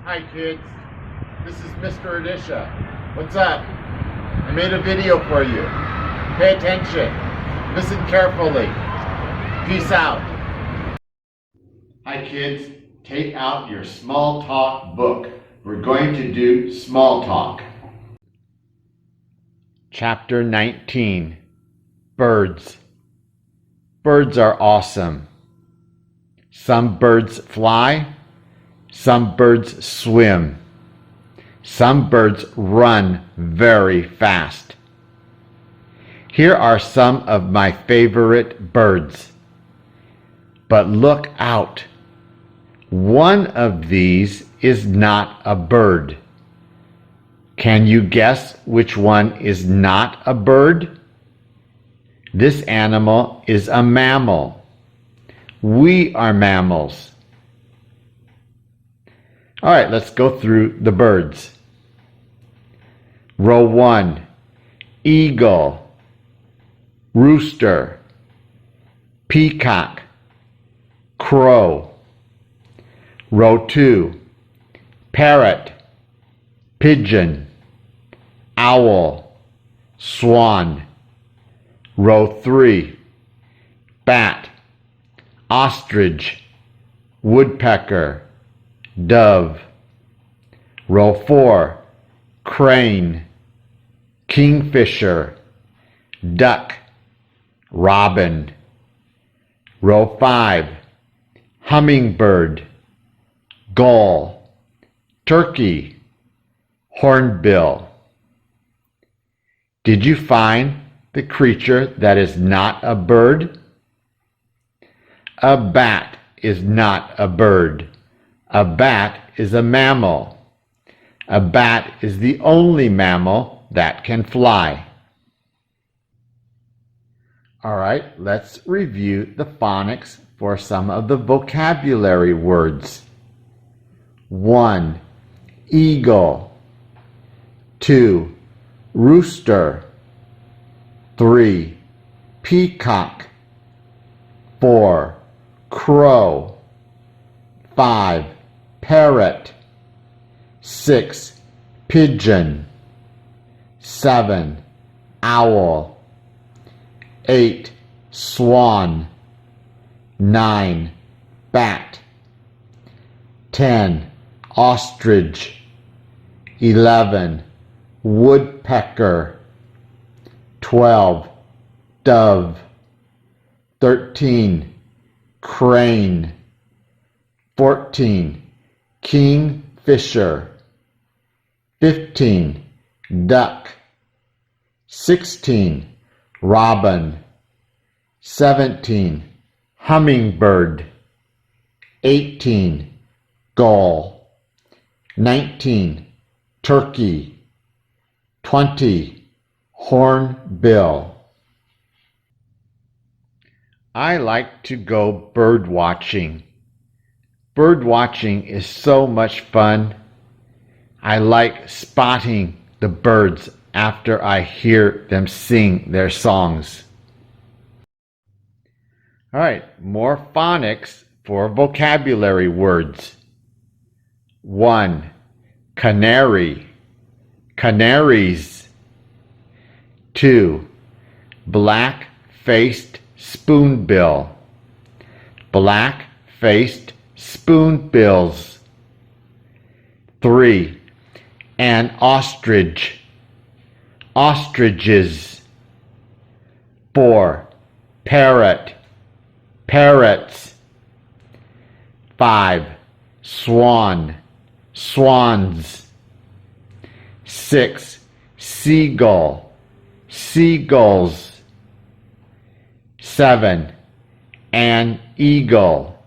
Hi kids, this is Mr. Adisha. What's up? I made a video for you. Pay attention. Listen carefully. Peace out. Hi kids, take out your small talk book. We're going to do small talk. Chapter 19. Birds. Birds are awesome. Some birds fly. Some birds swim. Some birds run very fast. Here are some of my favorite birds. But look out. One of these is not a bird. Can you guess which one is not a bird? This animal is a mammal. We are mammals. All right, let's go through the birds. Row 1, eagle, rooster, peacock, crow. Row 2, parrot, pigeon, owl, swan. Row 3, bat, ostrich, woodpecker, dove. Row 4, crane, kingfisher, duck, robin. Row 5, hummingbird, gull, turkey, hornbill. Did you find the creature that is not a bird? A bat is not a bird. A bat is a mammal. A bat is the only mammal that can fly. All right, let's review the phonics for some of the vocabulary words. 1, eagle. 2, rooster. 3, peacock. 4, crow. 5, parrot. 6, pigeon. 7, owl. 8, swan. 9, bat. 10, ostrich. 11, woodpecker. 12, dove. 13, crane. 14, kingfisher. 15, duck. 16, robin. 17, hummingbird. 18, gull. 19, turkey. 20, hornbill. I like to go bird watching. Bird watching is so much fun. I like spotting the birds after I hear them sing their songs. All right, more phonics for vocabulary words. 1, canary, canaries. 2, black-faced spoonbill, black-faced spoonbills. 3, an ostrich, ostriches. 4, parrot, parrots. 5, swan, swans. 6, seagull, seagulls. 7, an eagle,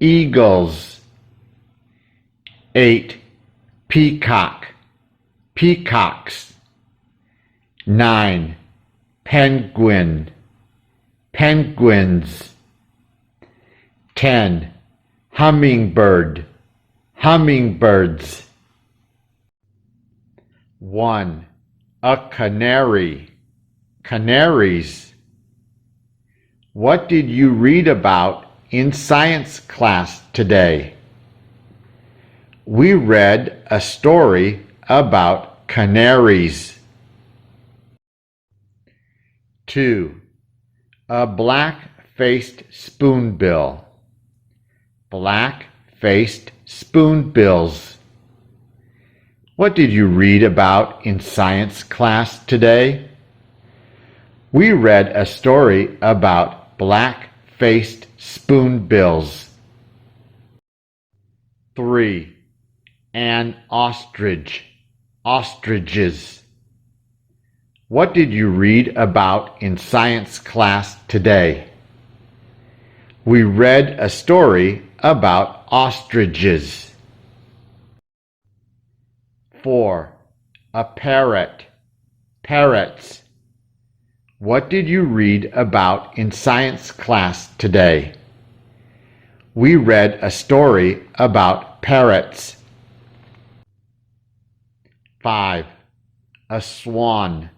eagles. 8, peacock, peacocks. 9, penguin, penguins. 10, hummingbird, hummingbirds. 1, a canary, canaries. What did you read about in science class today? We read a story about canaries. 2. A black-faced spoonbill. Black-faced spoonbills. What did you read about in science class today? We read a story about black-faced spoonbills. 3. An ostrich. Ostriches. What did you read about in science class today? We read a story about ostriches. 4. A parrot. Parrots. What did you read about in science class today? We read a story about parrots. 5. A swan.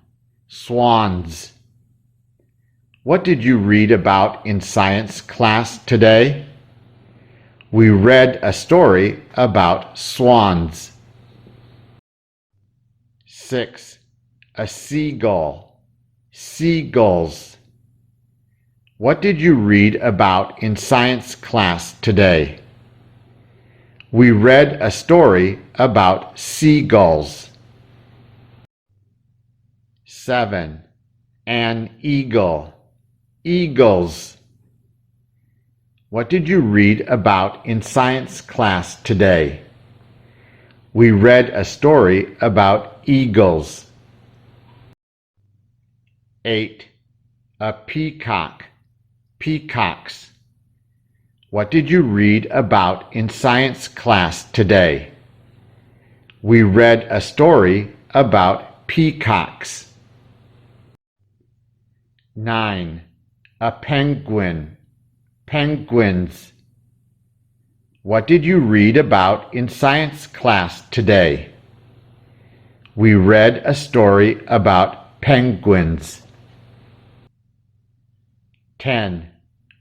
Swans. What did you read about in science class today? We read a story about swans. 6. A seagull. Seagulls. What did you read about in science class today? We read a story about seagulls. 7. An eagle. Eagles. What did you read about in science class today? We read a story about eagles. 8. A peacock. Peacocks. What did you read about in science class today? We read a story about peacocks. 9. A penguin. Penguins. What did you read about in science class today? We read a story about penguins. 10.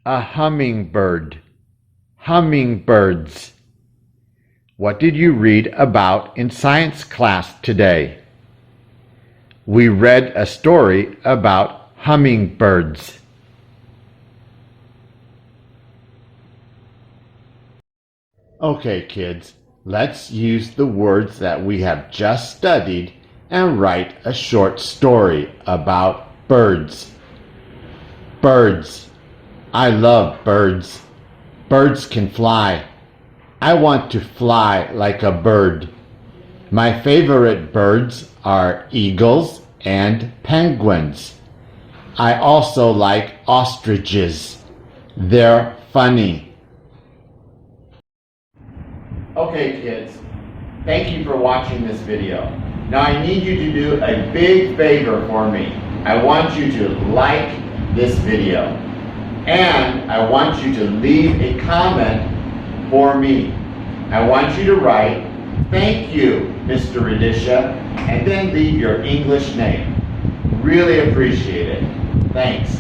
A hummingbird. Hummingbirds. What did you read about in science class today? We read a story about hummingbirds. Okay, kids, let's use the words that we have just studied and write a short story about birds. Birds. I love birds. Birds can fly. I want to fly like a bird. My favorite birds are eagles and penguins. I also like ostriches. They're funny. Okay, kids, thank you for watching this video. Now I need you to do a big favor for me. I want you to like this video, and I want you to leave a comment for me. I want you to write, "Thank you, Mr. Radisha," and then leave your English name. Really appreciate it. Thanks.